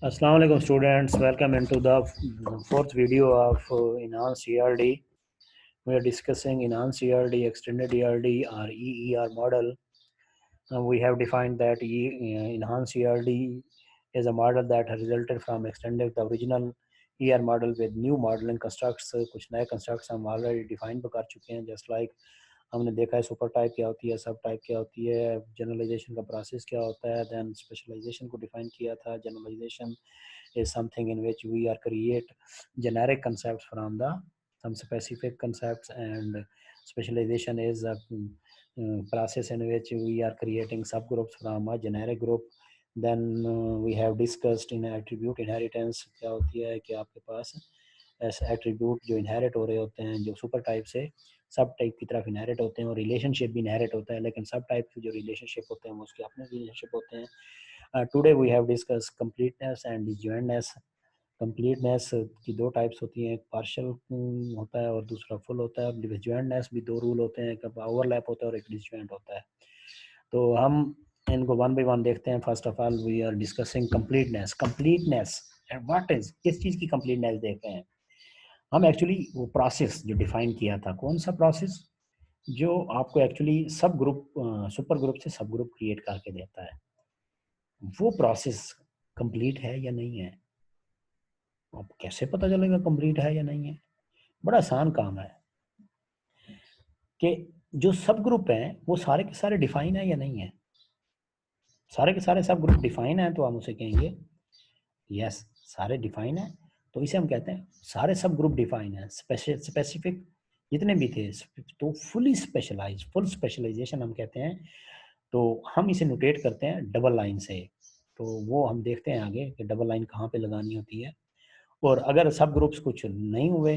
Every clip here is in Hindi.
Assalamu alaikum students, welcome into the fourth video of enhanced ERD. We are discussing enhanced ERD, extended ERD or EER model. We have defined that enhanced ERD is a model that has resulted from extending the original ER model with new modeling constructs. कुछ नए constructs हम already define कर चुके हैं, just like हमने देखा है सुपर टाइप क्या होती है, सब टाइप क्या होती है, जनरलाइजेशन का प्रोसेस क्या होता है, देन स्पेशलाइजेशन को डिफाइन किया था. Generalization is something in which we are create generic concepts from the some specific concepts, and specialization is a process in which we are creating subgroups from a generic group. Then we have discussed in attribute inheritance क्या होती है कि आपके पास ऐसे एट्रीब्यूट जो इनहेरिट हो रहे होते हैं, जो सुपर टाइप से सब टाइप की तरफ इनहेरिट होते हैं, और रिलेशनशिप भी इनहेरिट होता है, लेकिन सब टाइप के जो रिलेशनशिप होते हैं वो उसके अपने रिलेशनशिप होते हैं. Today we have discussed completeness and disjointness. Completeness की दो टाइप्स होती हैं, एक पार्शियल होता है और दूसरा फुल होता है. डिसजॉइंटनेस भी दो रूल होते हैं, एक ओवरलैप होता है और एक डिसजॉइंट होता है. तो हम इनको वन बाय वन देखते हैं. First of all we are discussing completeness. Completeness and what is, किस चीज़ की कंप्लीटनेस देख रहे हैं हम? एक्चुअली वो प्रोसेस जो डिफाइन किया था, कौन सा प्रोसेस जो आपको एक्चुअली सब ग्रुप सुपर ग्रुप से सब ग्रुप क्रिएट करके देता है, वो प्रोसेस कंप्लीट है या नहीं है. अब कैसे पता चलेगा कंप्लीट है या नहीं है? बड़ा आसान काम है कि जो सब ग्रुप हैं वो सारे के सारे डिफाइन है या नहीं है. सारे के सारे सब ग्रुप डिफाइन है तो हम उसे कहेंगे यस, सारे डिफाइन है, तो इसे हम कहते हैं सारे सब ग्रुप डिफाइन है. स्पेसिफिक जितने भी थे तो फुली स्पेशलाइज, फुल स्पेशलाइजेशन हम कहते हैं. तो हम इसे नोटेट करते हैं डबल लाइन से. तो वो हम देखते हैं आगे कि डबल लाइन कहाँ पे लगानी होती है. और अगर सब ग्रुप्स कुछ नहीं हुए,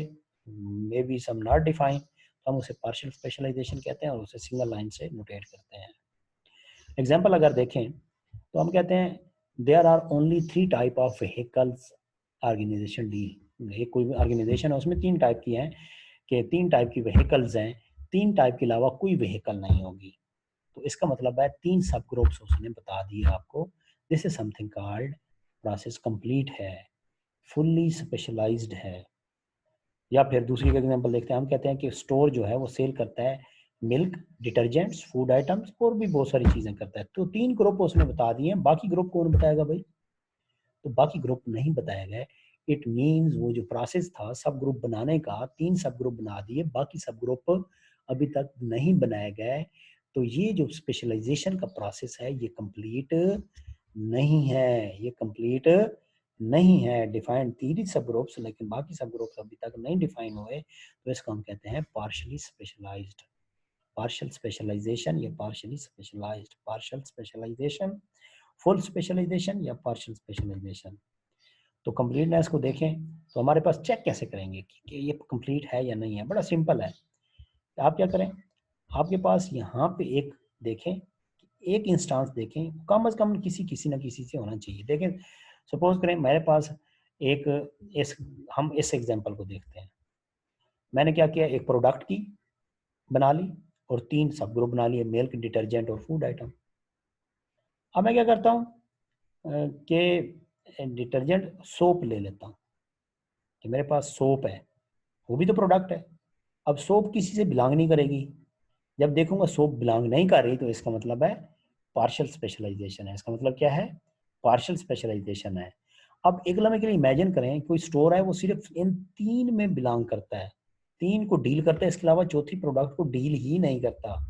maybe some not define, तो हम उसे पार्शियल स्पेशलाइजेशन कहते हैं और उसे सिंगल लाइन से नोटेट करते हैं. एग्जाम्पल अगर देखें तो हम कहते हैं there are only 3 type of vehicles organization deal. एक कोई ऑर्गेनाइजेशन है उसमें 3 टाइप की हैं, कि 3 टाइप की व्हीकल्स हैं, 3 टाइप के अलावा कोई व्हीकल नहीं होगी. तो इसका मतलब है 3 सब ग्रुप्स उसने बता दिए आपको. This is something called process complete है, फुल्ली स्पेशलाइज्ड है. या फिर दूसरी का एग्जांपल देखते हैं. हम कहते हैं कि स्टोर जो है वो सेल करता है मिल्क, डिटर्जेंट्स, फूड आइटम्स और भी बहुत सारी चीज़ें करता है. तो 3 ग्रुप उसने बता दिए हैं, बाकी ग्रुप कौन बताएगा भाई? तो बाकी ग्रुप नहीं बताया गया. इट मीन्स वो जो प्रोसेस था सब ग्रुप बनाने का, 3 सब ग्रुप बना दिए, बाकी सब ग्रुप अभी तक नहीं बनाया गया है. तो ये जो स्पेशलाइजेशन का प्रोसेस है ये कंप्लीट नहीं है, ये कंप्लीट नहीं है. डिफाइंड 3 सब ग्रुप्स, लेकिन बाकी सब ग्रुप्स अभी तक नहीं डिफाइन हुए, तो इसको हम कहते हैं पार्शियली स्पेशलाइज्ड. पार्शियल स्पेशलाइजेशन या partially specialized. Partial specialization, full specialization या पार्शियल स्पेशलाइजेशन. तो कंप्लीटनेस को देखें तो हमारे पास चेक कैसे करेंगे कि ये कंप्लीट है या नहीं है. बड़ा सिंपल है. आप क्या करें, आपके पास यहाँ पे एक देखें, एक इंस्टांस देखें, कम से कम किसी ना किसी से होना चाहिए. देखें, सपोज करें मेरे पास एक इस हम इस एग्जांपल को देखते हैं. मैंने क्या किया, एक प्रोडक्ट की बना ली और 3 सब ग्रुप बना लिए, मिल्क, डिटर्जेंट और फूड आइटम. अब मैं क्या करता हूँ कि डिटर्जेंट सोप ले लेता हूँ कि मेरे पास सोप है, वो भी तो प्रोडक्ट है. अब सोप किसी से बिलोंग नहीं करेगी. जब देखूंगा सोप बिलोंग नहीं कर रही तो इसका मतलब है पार्शियल स्पेशलाइजेशन है. इसका मतलब क्या है? पार्शियल स्पेशलाइजेशन है. अब एक लम्हे के लिए इमेजिन करें कोई स्टोर है वो सिर्फ इन 3 में बिलोंग करता है, 3 को डील करता है, इसके अलावा चौथी प्रोडक्ट को डील ही नहीं करता.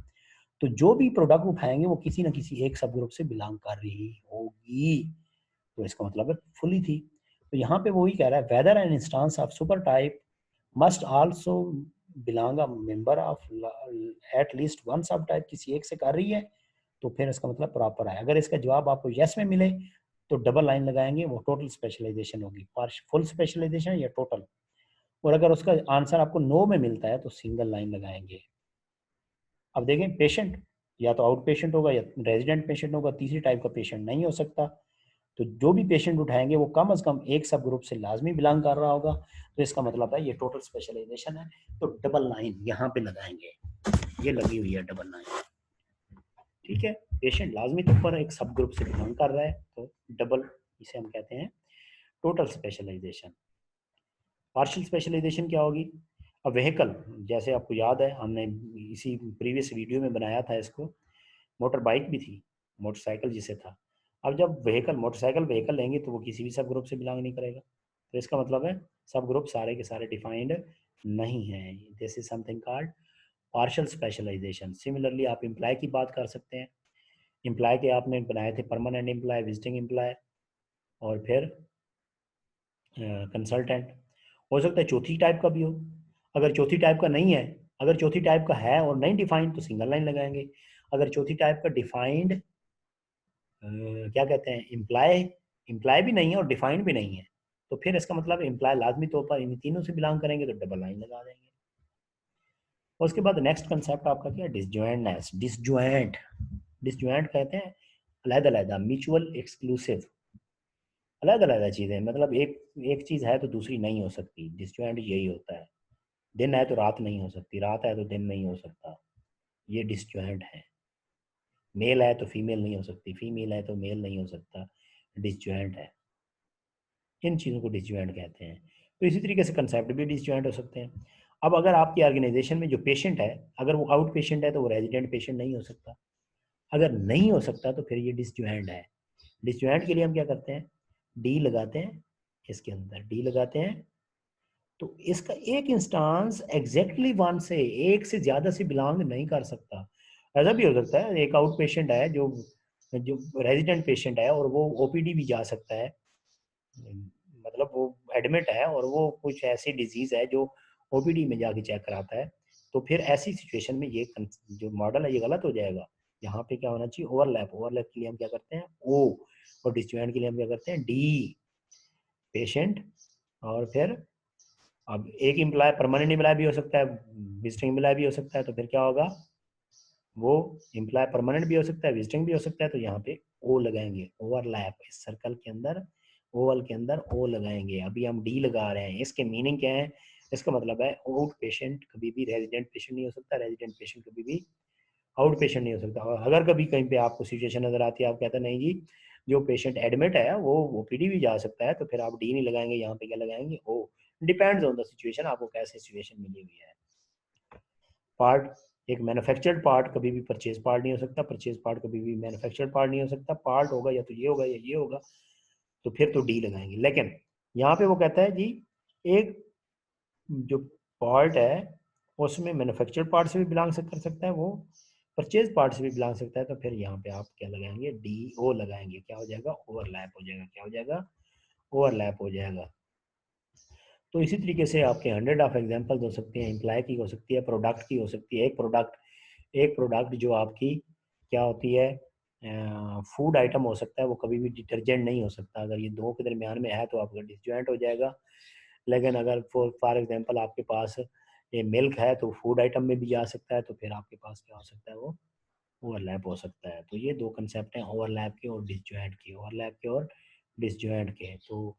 तो जो भी प्रोडक्ट उठाएंगे वो किसी ना किसी एक सब ग्रुप से बिलोंग कर रही होगी. तो इसका मतलब है फुली थी. तो यहाँ पे वही कह रहा है whether an instance of super type must also belong a member of at least one sub type. किसी एक से कर रही है तो फिर इसका मतलब प्रॉपर है. अगर इसका जवाब आपको यस में मिले तो डबल लाइन लगाएंगे, वो टोटल स्पेशलाइजेशन होगी, फुल स्पेशलाइजेशन या टोटल. और अगर उसका आंसर आपको नो में मिलता है तो सिंगल लाइन लगाएंगे. अब देखें, पेशेंट या तो आउट पेशेंट होगा या रेजिडेंट पेशेंट होगा, तीसरी टाइप का पेशेंट नहीं हो सकता. तो जो भी पेशेंट उठाएंगे वो कम से कम एक सब ग्रुप से लाजमी बिलोंग कर रहा होगा. तो इसका मतलब है ये टोटल स्पेशलाइजेशन है. तो डबल लाइन यहाँ पे लगाएंगे, ये लगी हुई है डबल लाइन. ठीक है, पेशेंट लाजमी तौर पर एक सब ग्रुप से बिलोंग कर रहा है तो डबल, इसे हम कहते हैं टोटल स्पेशलाइजेशन। पार्शियल स्पेशलाइजेशन क्या होगी? अ व्हीकल, जैसे आपको याद है हमने इसी प्रीवियस वीडियो में बनाया था इसको, मोटर बाइक भी थी, मोटरसाइकिल जिसे था। अब जब व्हीकल मोटरसाइकिल व्हीकल लेंगे तो वो किसी भी सब ग्रुप से बिलोंग नहीं करेगा, तो इसका मतलब है सब ग्रुप सारे के सारे डिफाइंड नहीं हैं। This is something called partial specialization. Similarly आप एम्प्लॉय की बात कर सकते हैं। एम्प्लॉय के आपने बनाए थे परमानेंट एम्प्लॉय, विजिटिंग एम्प्लॉय और फिर कंसल्टेंट। हो सकता है चौथी टाइप का भी हो। अगर चौथी टाइप का नहीं है, अगर चौथी टाइप का है और नहीं डिफाइंड तो सिंगल लाइन लगाएंगे। अगर चौथी टाइप का डिफाइंड क्या कहते हैं इम्प्लाय, इम्प्लाय भी नहीं है और डिफाइंड भी नहीं है, तो फिर इसका मतलब इम्प्लाय लाजमी तौर पर इन तीनों से बिलोंग करेंगे, तो डबल लाइन लगा देंगे। और उसके बाद नेक्स्ट कंसेप्ट आपका क्या है? डिसजॉइंटनेस। डिसजॉइंट, डिसजॉइंट कहते हैं अलग अलग, म्यूचुअल एक्सक्लूसिव, अलग अलग चीज़ें, मतलब एक एक चीज़ है तो दूसरी नहीं हो सकती। डिसजॉइंट यही होता है। दिन है तो रात नहीं हो सकती, रात है तो दिन नहीं हो सकता, ये डिसजॉइंट है। मेल है तो फीमेल नहीं हो सकती, फीमेल है तो मेल नहीं हो सकता, डिसजॉइंट है। इन चीज़ों को डिसजॉइंट कहते हैं। तो इसी तरीके से कंसेप्ट भी डिसजॉइंट हो सकते हैं। अब अगर आपकी ऑर्गेनाइजेशन में जो पेशेंट है, अगर वो आउट पेशेंट है तो वो रेजिडेंट पेशेंट नहीं हो सकता। अगर नहीं हो सकता तो फिर ये डिसजॉइंट है। डिसजॉइंट के लिए हम क्या करते हैं? डी लगाते हैं, इसके अंदर डी लगाते हैं, तो इसका एक इंस्टांस एग्जैक्टली वन से, एक से ज़्यादा से बिलोंग नहीं कर सकता। ऐसा भी हो सकता है एक आउट पेशेंट है जो जो रेजिडेंट पेशेंट है और वो ओपीडी भी जा सकता है, मतलब वो एडमिट है और वो कुछ ऐसी डिजीज़ है जो ओपीडी में जाके चेक कराता है, तो फिर ऐसी सिचुएशन में ये जो मॉडल है ये गलत हो जाएगा। यहाँ पे क्या होना चाहिए? ओवरलैप। ओवरलैप के लिए हम क्या करते हैं? ओ। और डिसजॉइंट के लिए हम क्या करते हैं? डी। पेशेंट और फिर अब एक एम्प्लॉय परमानेंट एम्प्लॉय भी हो सकता है, विजिटिंग एम्प्लॉय भी हो सकता है, तो फिर क्या होगा? वो एम्प्लॉय परमानेंट भी हो सकता है, विजिटिंग भी हो सकता है, तो यहाँ पे ओ लगाएंगे। ओवरलैप, इस सर्कल के अंदर, ओवल के अंदर ओ लगाएंगे। अभी हम डी लगा रहे हैं, इसके मीनिंग क्या है? इसका मतलब है आउट पेशेंट कभी भी रेजिडेंट पेशेंट नहीं हो सकता, रेजिडेंट पेशेंट कभी भी आउट पेशेंट नहीं हो सकता। और अगर कभी कहीं पे आपको सिचुएशन नजर आती है, आप कहते हैं नहीं जी जो पेशेंट एडमिट है वो ओपीडी भी जा सकता है, तो फिर आप डी नहीं लगाएंगे, यहाँ पे क्या लगाएंगे? ओ। डिपेंड्स ऑन द सिचुएशन, आपको कैसे सिचुएशन मिली हुई है। पार्ट, एक मैन्युफैक्चर्ड पार्ट कभी भी परचेज पार्ट नहीं हो सकता, परचेज पार्ट कभी भी मैन्युफैक्चर्ड पार्ट नहीं हो सकता। पार्ट होगा या तो ये होगा या ये होगा, तो फिर तो डी लगाएंगे। लेकिन यहाँ पे वो कहता है जी एक जो पार्ट है उसमें मैन्युफैक्चर्ड पार्ट से भी बिलोंग से कर सकता है, वो परचेज पार्ट से भी बिलोंग सकता है, तो फिर यहाँ पे आप क्या लगाएंगे? डी ओ लगाएंगे। क्या हो जाएगा? ओवरलैप हो जाएगा। क्या हो जाएगा? ओवरलैप हो जाएगा। तो इसी तरीके से आपके 100 ऑफ एग्जांपल्स हो सकती हैं, एम्प्लॉय की हो सकती है, प्रोडक्ट की हो सकती है। एक प्रोडक्ट जो आपकी क्या होती है, फूड आइटम हो सकता है, वो कभी भी डिटर्जेंट नहीं हो सकता। अगर ये दो के दरमियान में है तो आपका डिसजॉइंट हो जाएगा। लेकिन अगर फॉर एग्जांपल आपके पास ये मिल्क है तो फूड आइटम में भी जा सकता है, तो फिर आपके पास क्या हो सकता है? वो ओवरलैप हो सकता है। तो ये दो कंसेप्ट हैं ओवरलैप के और डिसजॉइंट के, ओवरलैप के और डिसजॉइंट के। तो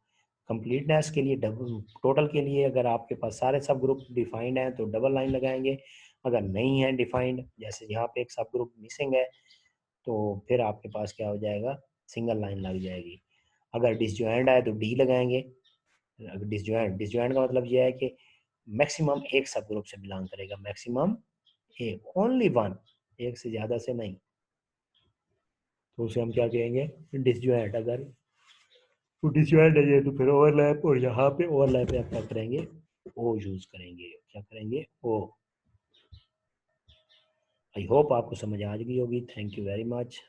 कंप्लीटनेस के लिए डबल, टोटल के लिए अगर आपके पास सारे सब ग्रुप डिफाइंड हैं तो डबल लाइन लगाएंगे। अगर नहीं है डिफाइंड, जैसे यहाँ पे एक सब ग्रुप मिसिंग है, तो फिर आपके पास क्या हो जाएगा? सिंगल लाइन लग जाएगी। अगर डिसजॉइंट है तो डी लगाएंगे। अगर डिसजॉइंट, डिसजॉइंट का मतलब ये है कि मैक्सिमम एक सब ग्रुप से बिलोंग करेगा, मैक्सिमम एक, ओनली वन, एक से ज़्यादा से नहीं, तो उसे हम क्या कहेंगे? डिसजॉइंट। अगर वो डिसजॉइंट है तो फिर ओवरलैप, और यहाँ पे ओवरलैप पे आप क्या करेंगे? ओ यूज करेंगे। क्या करेंगे? ओ। आई होप आपको समझ आ गई होगी। Thank you very much.